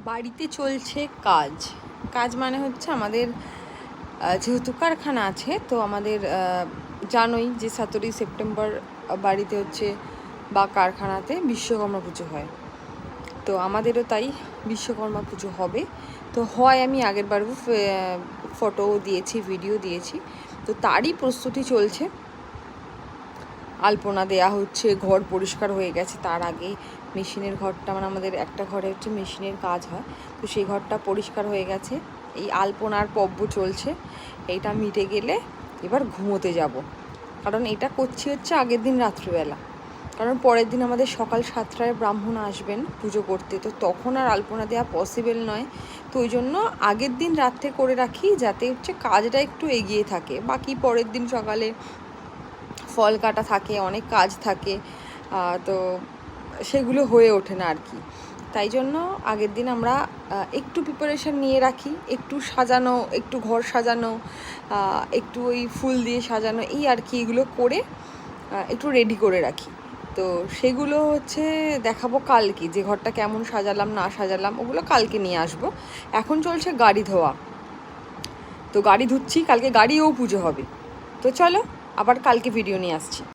বাড়িতে চলছে কাজ। কাজ মানে হচ্ছে আমাদের যেহেতু কারখানা আছে, তো আমাদের জানোই যে 17ই সেপ্টেম্বর বাড়িতে হচ্ছে বা কারখানাতে বিশ্বকর্মা পুজো হয়। তো আমাদেরও তাই বিশ্বকর্মা পুজো হবে। তো হয়, আমি আগের বারও ফটো দিয়েছি, ভিডিও দিয়েছি, তো তারই প্রস্তুতি চলছে। আলপনা দেয়া হচ্ছে, ঘর পরিষ্কার হয়ে গেছে। তার আগে মেশিনের ঘরটা, মানে আমাদের একটা ঘরে হচ্ছে মেশিনের কাজ হয়, তো সেই ঘরটা পরিষ্কার হয়ে গেছে। এই আলপনার পর্ব চলছে, এইটা মিটে গেলে এবার ঘুমোতে যাব। কারণ এটা করছি হচ্ছে আগের দিন রাত্রিবেলা, কারণ পরের দিন আমাদের সকাল 7টায় ব্রাহ্মণ আসবেন পুজো করতে, তো তখন আর আলপনা দেওয়া পসিবল নয়। তো ওই জন্য আগের দিন রাত্রে করে রাখি, যাতে হচ্ছে কাজটা একটু এগিয়ে থাকে। বাকি পরের দিন সকালে ফল কাটা থাকে, অনেক কাজ থাকে, তো সেগুলো হয়ে ওঠে না আর কি। তাই জন্য আগের দিন আমরা একটু প্রিপারেশান নিয়ে রাখি, একটু সাজানো, একটু ঘর সাজানো, একটু ওই ফুল দিয়ে সাজানো, এই আর কি, এগুলো করে একটু রেডি করে রাখি। তো সেগুলো হচ্ছে দেখাবো কালকে, যে ঘরটা কেমন সাজালাম না সাজালাম ওগুলো কালকে নিয়ে আসবো। এখন চলছে গাড়ি ধোয়া, তো গাড়ি ধুচ্ছি, কালকে গাড়িও পুজো হবে। তো চলো আবার কালকে ভিডিও নিয়ে আসছি।